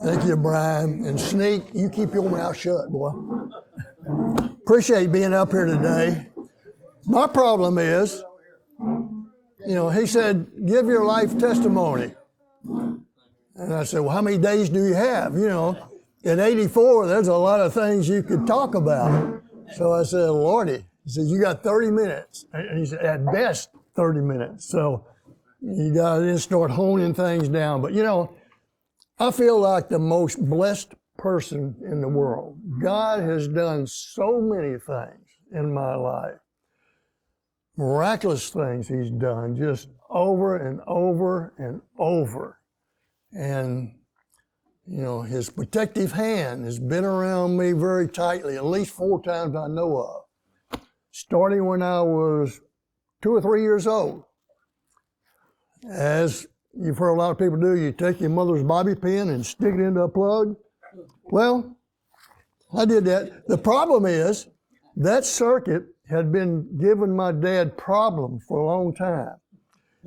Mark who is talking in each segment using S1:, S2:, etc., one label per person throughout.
S1: Thank you, Brian. And Sneak, you keep your mouth shut, boy. Appreciate being up here today. My problem is, he said, give your life testimony. And I said, well, how many days do you have? At 84, there's a lot of things you could talk about. So I said, Lordy, he said, you got 30 minutes. And he said, at best, 30 minutes. So you got to then start honing things down. But, I feel like the most blessed person in the world. God has done so many things in my life. Miraculous things he's done just over and over and over. And, his protective hand has been around me very tightly, at least 4 times I know of. Starting when I was 2 or 3 years old. As you've heard a lot of people do, you take your mother's bobby pin and stick it into a plug. Well, I did that. The problem is that circuit had been giving my dad problems for a long time.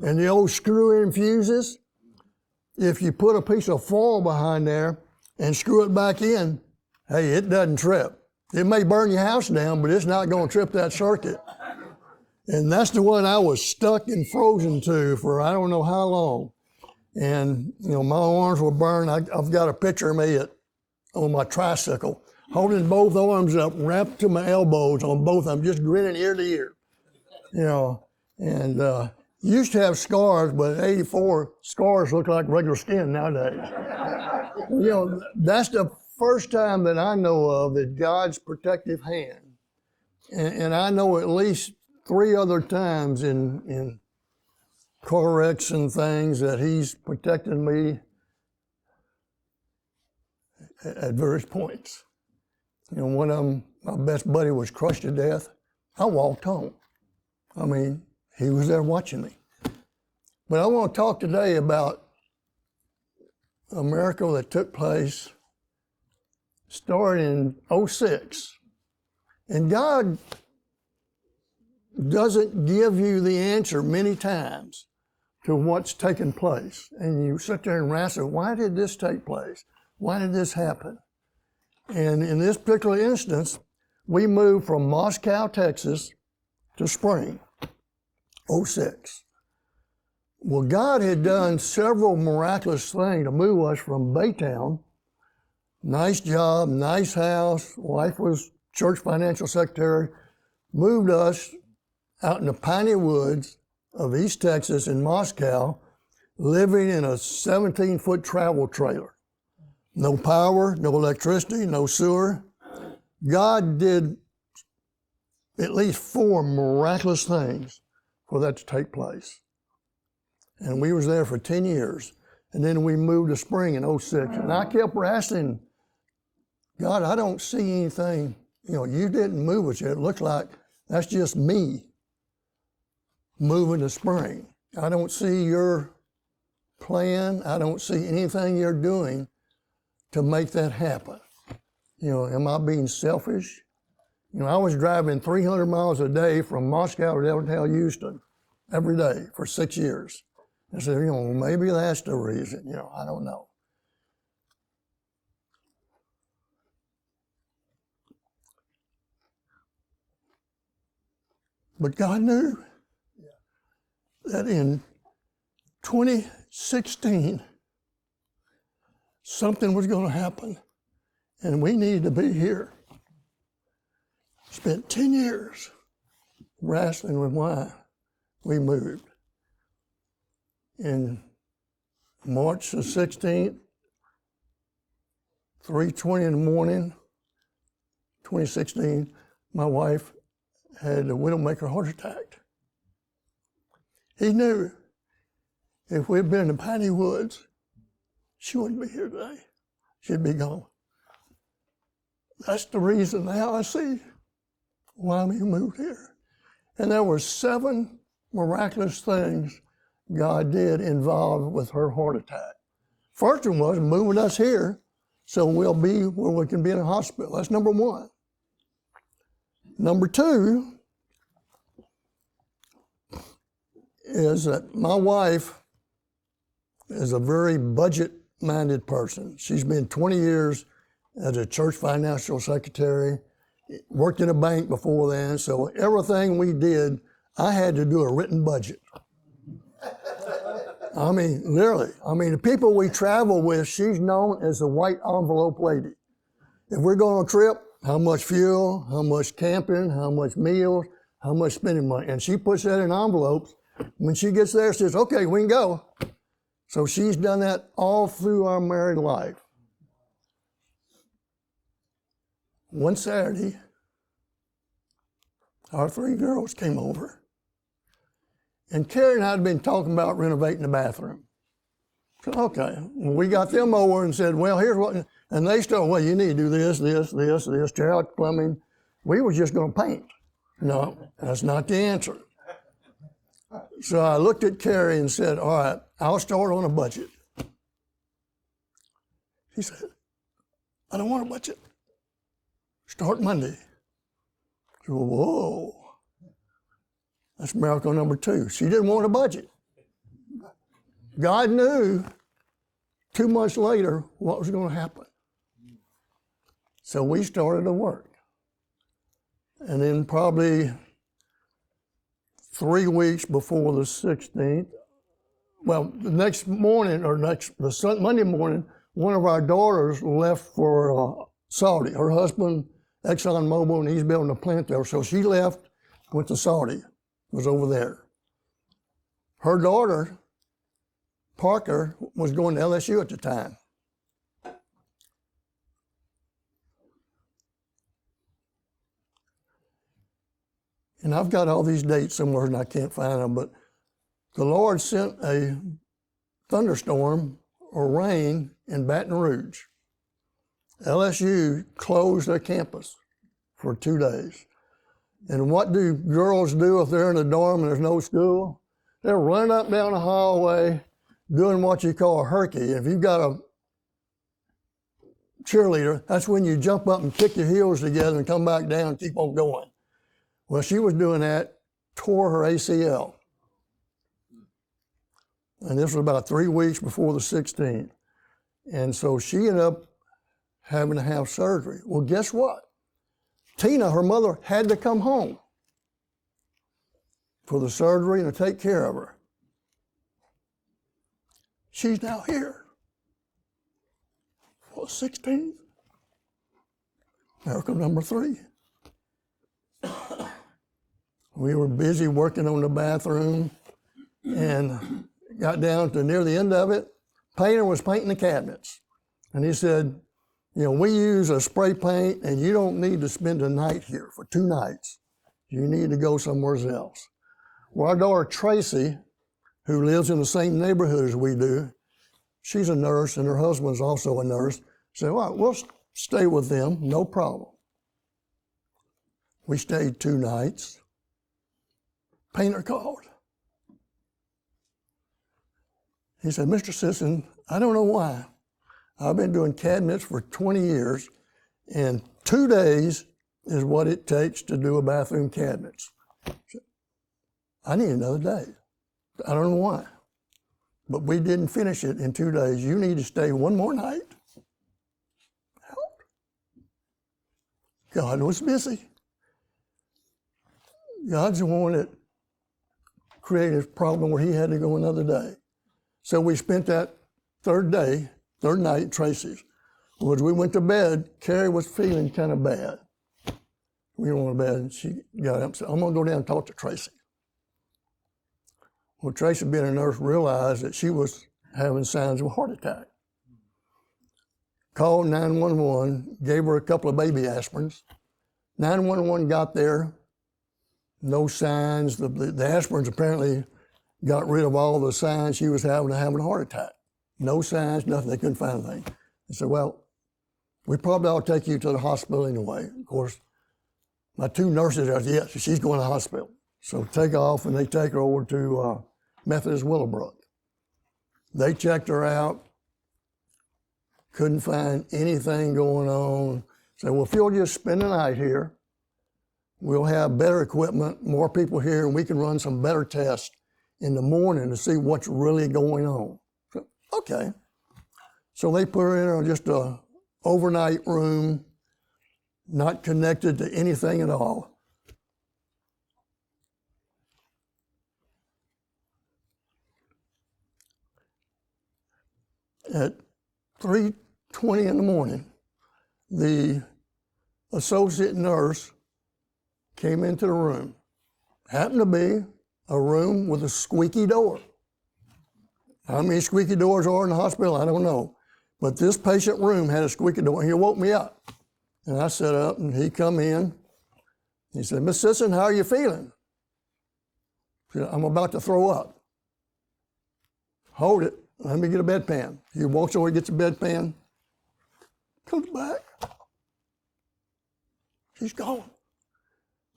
S1: And the old screw-in fuses, if you put a piece of foil behind there and screw it back in, hey, it doesn't trip. It may burn your house down, but it's not going to trip that circuit. And that's the one I was stuck and frozen to for I don't know how long. And, my arms were burned. I've got a picture of me on my tricycle, holding both arms up, wrapped to my elbows on both of them, just grinning ear to ear. And used to have scars, but at 84, scars look like regular skin nowadays. That's the first time that I know of that God's protective hand. And I know at least 3 other times in car wrecks and things that he's protected me at various points. One of them, my best buddy was crushed to death. I walked home. He was there watching me. But I want to talk today about a miracle that took place starting in 06. And God doesn't give you the answer many times to what's taken place. And you sit there and wrestle, why did this take place? Why did this happen? And in this particular instance, we moved from Moscow, Texas to Spring, 06. Well, God had done several miraculous things to move us from Baytown. Nice job, nice house. Wife was church financial secretary. Moved us out in the piney woods of East Texas in Moscow, living in a 17-foot travel trailer. No power, no electricity, no sewer. God did at least 4 miraculous things for that to take place. And we was there for 10 years. And then we moved to Spring in 06. And I kept asking, God, I don't see anything. You didn't move us yet. It looks like that's just me moving to Spring. I don't see your plan. I don't see anything you're doing to make that happen. Am I being selfish? I was driving 300 miles a day from Moscow to downtown Houston every day for 6 years. I said, maybe that's the reason, I don't know. But God knew that in 2016, something was going to happen, and we needed to be here. Spent 10 years wrestling with why we moved. In March the 16th, 3:20 in the morning, 2016, my wife had a widowmaker heart attack. He knew if we'd been in the piney woods, she wouldn't be here today. She'd be gone. That's the reason now I see why we moved here. And there were 7 miraculous things God did involved with her heart attack. First one was moving us here so we'll be where we can be in a hospital. That's number 1. Number 2 is that my wife is a very budget minded person. She's been 20 years as a church financial secretary, worked in a bank before then, so everything we did, I had to do a written budget. I mean, literally. I mean, the people we travel with, she's known as the white envelope lady. If we're going on a trip, how much fuel, how much camping, how much meals, how much spending money. And she puts that in envelopes. When she gets there, she says, okay, we can go. So she's done that all through our married life. One Saturday, our 3 girls came over. And Carrie and I had been talking about renovating the bathroom. So, okay, we got them over and said, well, here's what, and they started, well, you need to do this, tear out plumbing. We were just going to paint. No, that's not the answer. So I looked at Carrie and said, all right, I'll start on a budget. She said, I don't want a budget. Start Monday. I said, whoa. That's miracle number 2. She didn't want a budget. God knew 2 months later what was going to happen. So we started to work. And then probably 3 weeks before the 16th, well, the next morning, or Monday morning, one of our daughters left for Saudi. Her husband, ExxonMobil, and he's building a plant there. So she left, went to Saudi, was over there. Her daughter, Parker, was going to LSU at the time. And I've got all these dates somewhere and I can't find them, but the Lord sent a thunderstorm or rain in Baton Rouge. LSU closed their campus for 2 days. And what do girls do if they're in a dorm and there's no school? They're running up down the hallway doing what you call a herky. If you've got a cheerleader, that's when you jump up and kick your heels together and come back down and keep on going. Well, she was doing that, tore her ACL. And this was about 3 weeks before the 16th. And so she ended up having to have surgery. Well, guess what? Tina, her mother, had to come home for the surgery and to take care of her. She's now here for the 16th. Miracle number 3. We were busy working on the bathroom and got down to near the end of it. Painter was painting the cabinets. And he said, you know, we use a spray paint and you don't need to spend a night here for 2 nights. You need to go somewhere else. Well, our daughter Tracy, who lives in the same neighborhood as we do, she's a nurse and her husband's also a nurse, said, well, we'll stay with them, no problem. We stayed 2 nights. Painter called. He said, Mr. Sisson, I don't know why. I've been doing cabinets for 20 years, and 2 days is what it takes to do a bathroom cabinets. I need another day. I don't know why. But we didn't finish it in 2 days. You need to stay 1 more night. Help. God was busy. God's the one that created a problem where he had to go another day. So we spent that third night at Tracy's. Well, as we went to bed, Carrie was feeling kind of bad. We went to bed and she got up and said, I'm gonna go down and talk to Tracy. Well, Tracy, being a nurse, realized that she was having signs of a heart attack. Called 911, gave her a couple of baby aspirins. 911 got there, no signs. The aspirins apparently got rid of all the signs she was having a heart attack. No signs, nothing, they couldn't find anything. They said, well, we probably ought to take you to the hospital anyway. Of course, my 2 nurses said, yes, she's going to the hospital. So take off and they take her over to Methodist Willowbrook. They checked her out, couldn't find anything going on. Said, well, if you'll just spend the night here, we'll have better equipment, more people here, and we can run some better tests in the morning to see what's really going on. So, okay. So they put her in just a overnight room, not connected to anything at all. At 3:20 in the morning, the associate nurse came into the room. Happened to be a room with a squeaky door. How many squeaky doors are in the hospital, I don't know. But this patient room had a squeaky door. He woke me up. And I sat up, and he come in. He said, "Miss Sisson, how are you feeling?" I said, "I'm about to throw up." "Hold it. Let me get a bedpan." He walks over, gets a bedpan, comes back. She's gone.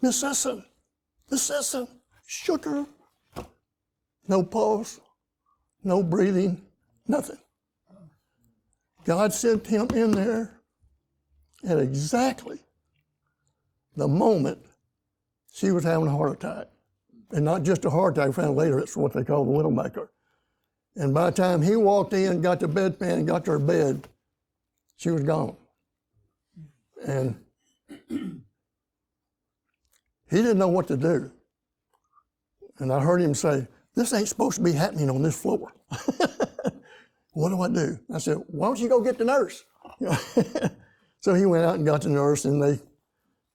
S1: "Miss Sisson, Miss Sisson." Shook her. No pulse, no breathing, nothing. God sent him in there at exactly the moment she was having a heart attack. And not just a heart attack, we found later it's what they call the widowmaker. And by the time he walked in, got the bedpan, got to her bed, she was gone. And he didn't know what to do. And I heard him say, "This ain't supposed to be happening on this floor." What do I do? I said, "Why don't you go get the nurse?" So he went out and got the nurse, and they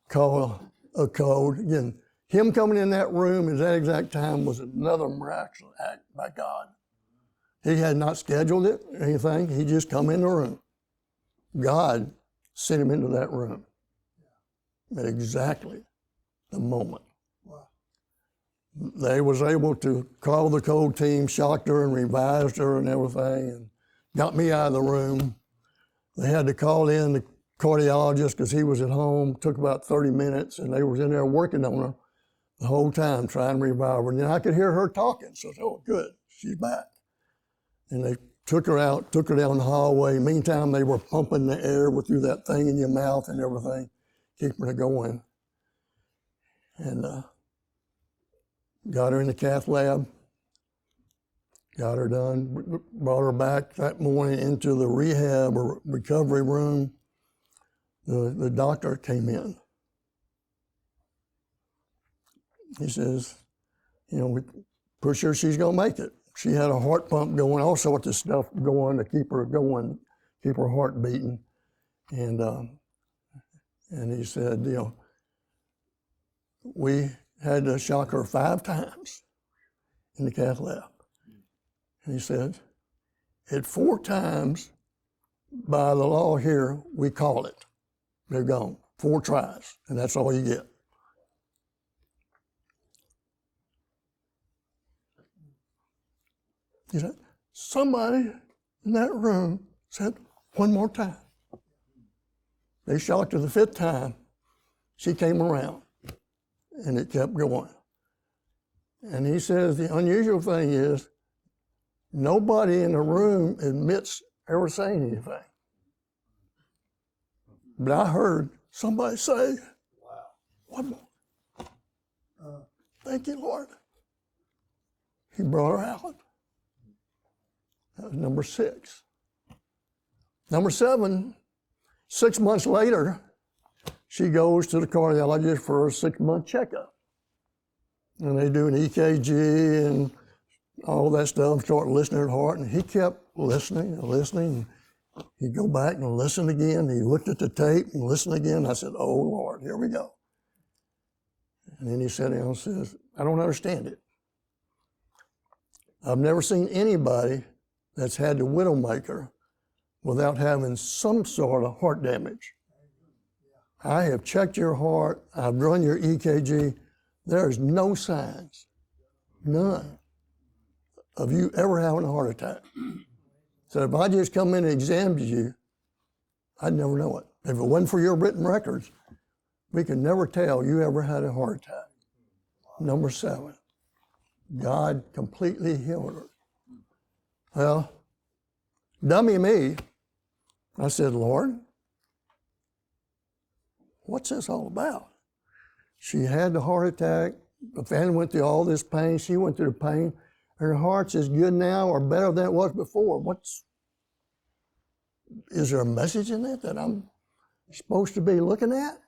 S1: called a code. Again, him coming in that room at that exact time was another miraculous act by God. He had not scheduled it or anything. He just come in the room. God sent him into that room at exactly the moment. Wow. They was able to call the code team, shocked her and revised her and everything, and got me out of the room. They had to call in the cardiologist because he was at home. Took about 30 minutes, and they was in there working on her the whole time, trying to revive her. And then I could hear her talking, so I said, "Oh, good, she's back." And they took her out, took her down the hallway. Meantime, they were pumping the air through that thing in your mouth and everything, keeping her going. And got her in the cath lab, got her done, brought her back that morning into the rehab or recovery room. The doctor came in. He says, "We pretty sure she's gonna make it." She had a heart pump going, all sorts of stuff going to keep her going, keep her heart beating. And he said, we had to shock her 5 times in the cath lab. And he said, at 4 times, by the law here, we call it. They're gone. 4 tries, and that's all you get. He said, somebody in that room said, "1 more time." They shocked her the 5th time. She came around, and it kept going. And he says the unusual thing is nobody in the room admits ever saying anything. But I heard somebody say, "Wow, 1 more. Thank you, Lord." He brought her out. That was number 6. Number 7, 6 months later, she goes to the cardiologist for a 6-month checkup. And they do an EKG and all that stuff, start listening to her heart. And he kept listening and listening. He'd go back and listen again. He looked at the tape and listened again. I said, "Oh, Lord, here we go." And then he sat down and says, "I don't understand it. I've never seen anybody that's had the widowmaker without having some sort of heart damage. I have checked your heart. I've run your EKG. There's no signs, none, of you ever having a heart attack. So if I just come in and examined you, I'd never know it. If it wasn't for your written records, we could never tell you ever had a heart attack." Number 7, God completely healed her. Well, dummy me, I said, "Lord, what's this all about?" She had the heart attack. The family went through all this pain. She went through the pain. Her heart's as good now or better than it was before. is there a message in that I'm supposed to be looking at?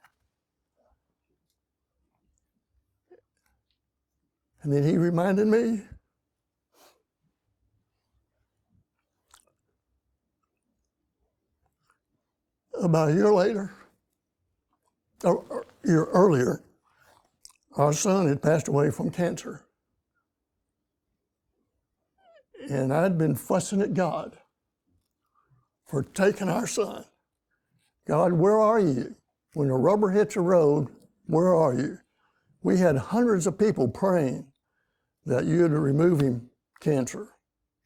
S1: And then he reminded me about a year later, or a year earlier, our son had passed away from cancer. And I'd been fussing at God for taking our son. God, where are you? When the rubber hits the road, where are you? We had hundreds of people praying that you'd remove him cancer,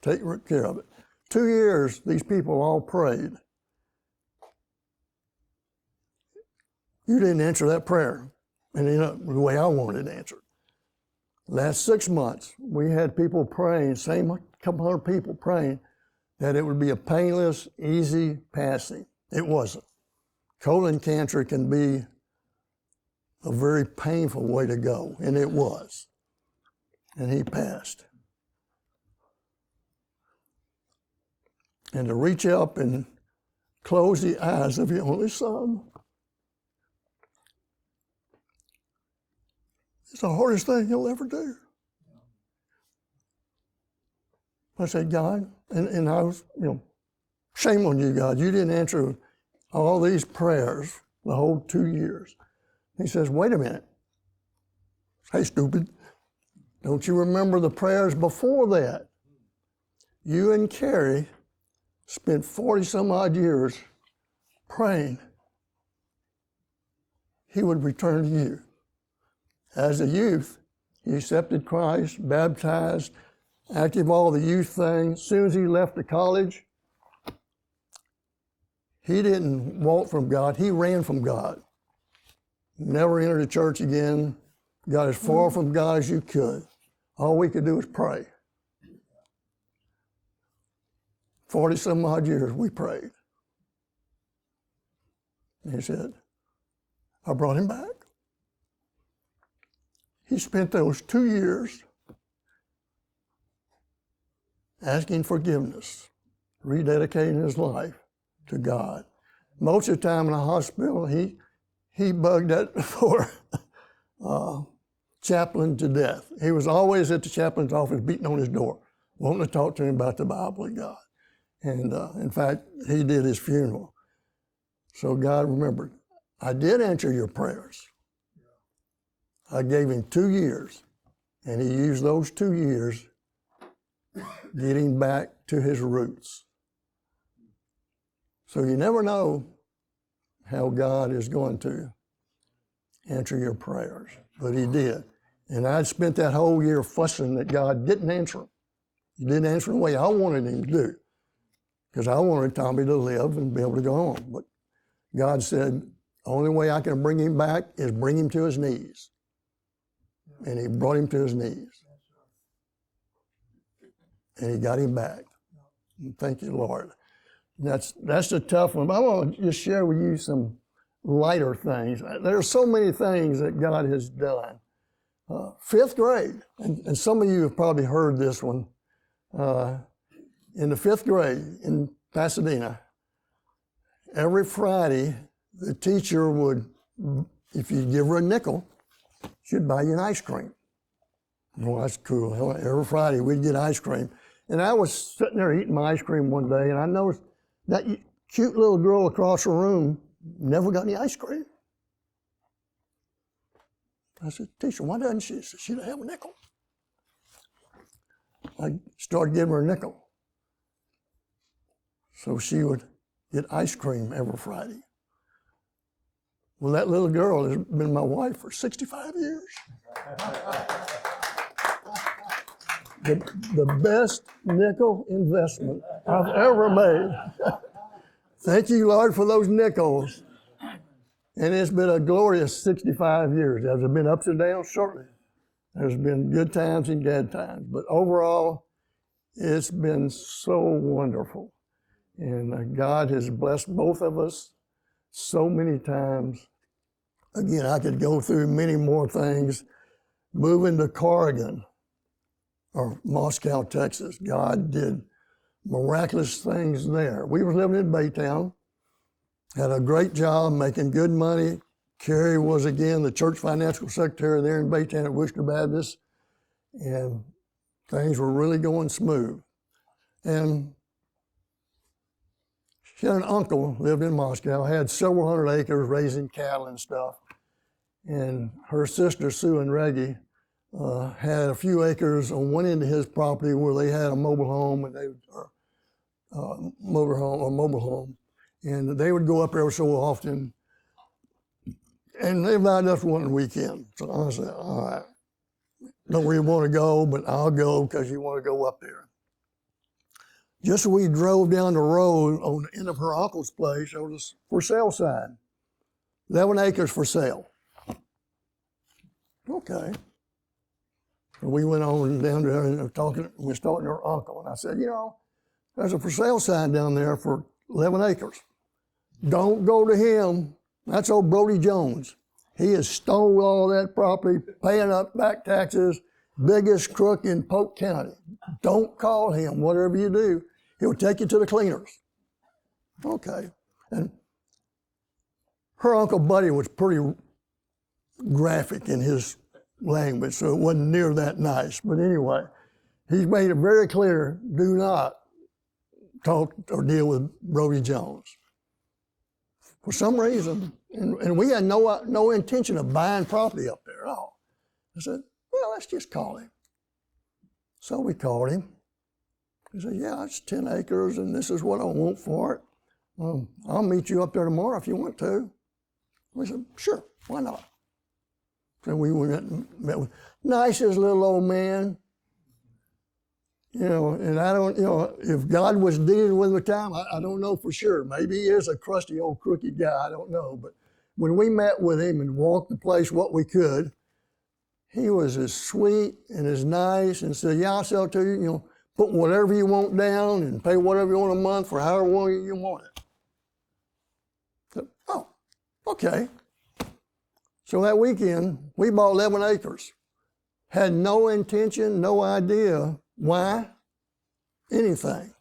S1: take care of it. 2 years, these people all prayed. You didn't answer that prayer, and the way I wanted it answered. Last 6 months, we had people praying, same couple hundred people praying, that it would be a painless, easy passing. It wasn't. Colon cancer can be a very painful way to go, and it was. And he passed. And to reach up and close the eyes of your only son, it's the hardest thing he'll ever do. I said, God, and I was, shame on you, God. You didn't answer all these prayers the whole 2 years. He says, wait a minute. Hey, stupid. Don't you remember the prayers before that? You and Carrie spent 40 some odd years praying he would return to you. As a youth, he accepted Christ, baptized, active all the youth things. As soon as he left the college, he didn't walk from God, he ran from God. Never entered a church again, got as far from God as you could. All we could do was pray. 40 some odd years we prayed. And he said, I brought him back. He spent those 2 years asking forgiveness, rededicating his life to God. Most of the time in the hospital, he bugged that poor chaplain to death. He was always at the chaplain's office beating on his door, wanting to talk to him about the Bible and God. And in fact, he did his funeral. So God remembered, I did answer your prayers. I gave him 2 years, and he used those 2 years getting back to his roots. So you never know how God is going to answer your prayers, but he did. And I'd spent that whole year fussing that God didn't answer them. He didn't answer the way I wanted him to do, because I wanted Tommy to live and be able to go on. But God said, the only way I can bring him back is bring him to his knees. And he brought him to his knees. And he got him back. And thank you, Lord. That's the tough one. But I want to just share with you some lighter things. There are so many things that God has done. 5th grade, and some of you have probably heard this one. In the 5th grade in Pasadena, every Friday, the teacher would, if you give her a nickel, she'd buy you an ice cream. Well, that's cool. Every Friday we'd get ice cream. And I was sitting there eating my ice cream one day, and I noticed that cute little girl across the room never got any ice cream. I said, teacher, why doesn't she? She said, she doesn't have a nickel. I started giving her a nickel. So she would get ice cream every Friday. Well, that little girl has been my wife for 65 years. The best nickel investment I've ever made. Thank you, Lord, for those nickels. And it's been a glorious 65 years. There's been ups and downs, certainly. There's been good times and bad times. But overall, it's been so wonderful. And God has blessed both of us so many times. Again, I could go through many more things. Moving to Corrigan, or Moscow, Texas, God did miraculous things there. We were living in Baytown, had a great job, making good money. Carrie was, again, the church financial secretary there in Baytown at Worcester Baptist, and things were really going smooth. And she had an uncle, lived in Moscow, had several hundred acres raising cattle and stuff. And her sister, Sue and Reggie, had a few acres on one end of his property where they had a mobile home, and mobile home, and they would go up every so often, and they invited us one weekend. So I said, all right, don't really want to go, but I'll go because you want to go up there. Just as we drove down the road on the end of her uncle's place, there was a for sale sign, 11 acres for sale. Okay. We went on down there and we was talking to her uncle, and I said, there's a for sale sign down there for 11 acres. Don't go to him. That's old Brody Jones. He has stole all that property, paying up back taxes, biggest crook in Polk County. Don't call him. Whatever you do, he'll take you to the cleaners. Okay. And her Uncle Buddy was pretty graphic in his language, so it wasn't near that nice. But anyway, he's made it very clear, do not talk or deal with Brody Jones. For some reason, and we had no intention of buying property up there at all. I said, well, let's just call him. So we called him. He said, yeah, it's 10 acres, and this is what I want for it. I'll meet you up there tomorrow if you want to. We said, sure, why not? So we went and met with nicest little old man. And I don't, if God was dealing with him at the time, I don't know for sure. Maybe he is a crusty old crooked guy, I don't know. But when we met with him and walked the place what we could, he was as sweet and as nice and said, yeah, I'll sell it to you, put whatever you want down and pay whatever you want a month for however long you want it. So, oh, okay. So that weekend, we bought 11 acres. Had no intention, no idea why, anything.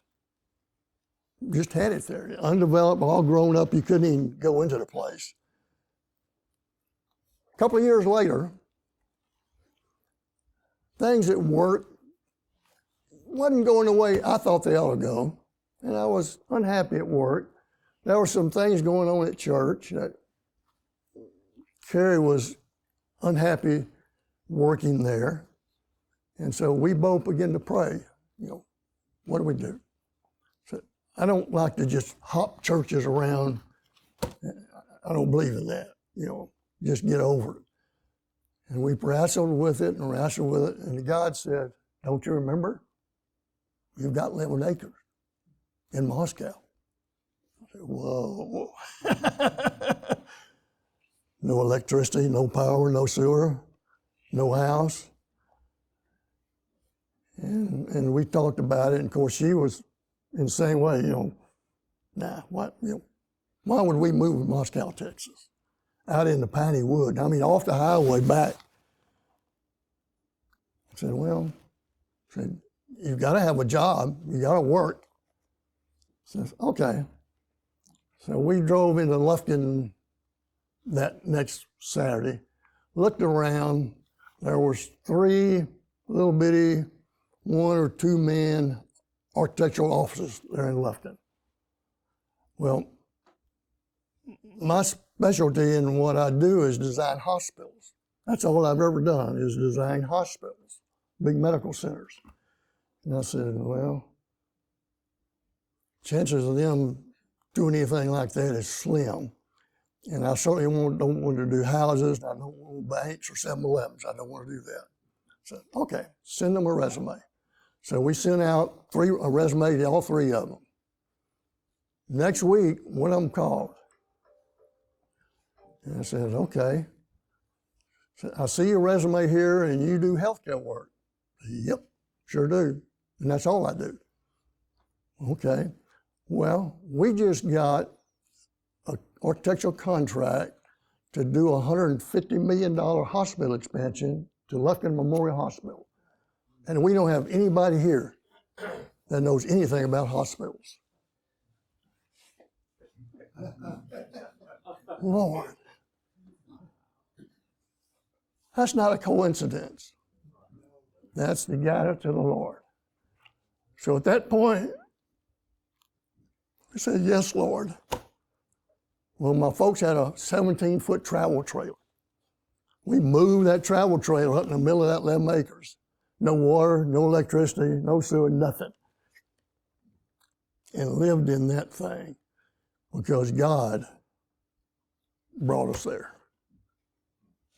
S1: Just had it there, undeveloped, all grown up. You couldn't even go into the place. A couple of years later, things at work wasn't going the way I thought they ought to go, and I was unhappy at work. There were some things going on at church that Carrie was unhappy working there. And so we both began to pray, what do we do? So I don't like to just hop churches around. I don't believe in that, just get over it. And we wrestled with it, and God said, don't you remember? You've got 11 acres in Moscow. I said, whoa. No electricity, no power, no sewer, no house. And we talked about it, and of course she was in the same way, why would we move to Moscow, Texas? Out in the piney wood, off the highway back. I said, you've got to have a job, you got to work. Says, okay. So we drove into Lufkin that next Saturday, looked around, there was 3 little bitty 1 or 2 man architectural offices there in Lufkin. Well, my specialty in what I do is design hospitals. That's all I've ever done is design hospitals, big medical centers. And I said, well, chances of them doing anything like that is slim. And I certainly don't want to do houses, I don't want banks or 7-Elevens. I don't want to do that. So, okay, send them a resume. So we sent out a resume to all 3 of them. Next week, one of them called. And I said, okay. So I see your resume here and you do healthcare work. Yep, sure do. And that's all I do. Okay. Well, we just got an architectural contract to do a $150 million hospital expansion to Lufkin Memorial Hospital. And we don't have anybody here. that knows anything about hospitals. Lord. That's not a coincidence. That's the guidance of the Lord. So at that point, I said, yes, Lord. Well, my folks had a 17-foot travel trailer. We moved that travel trailer up in the middle of that 11 acres. No water, no electricity, no sewer, nothing. And lived in that thing because God brought us there.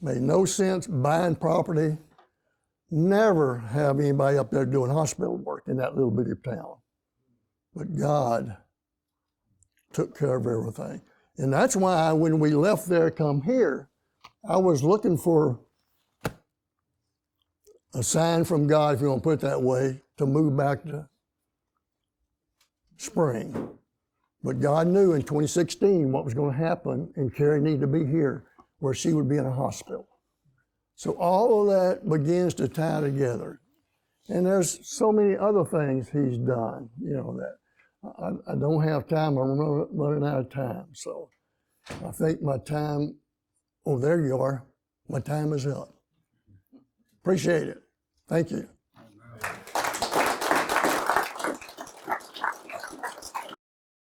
S1: Made no sense buying property. Never have anybody up there doing hospital work in that little bitty town. But God took care of everything. And that's why when we left there, come here, I was looking for a sign from God, if you want to put it that way, to move back to Spring. But God knew in 2016 what was going to happen, and Carrie needed to be here where she would be in a hospital. So all of that begins to tie together. And there's so many other things he's done, you know, that I don't have time. I'm running out of time. So I think my time, oh, there you are. My time is up. Appreciate it. Thank you.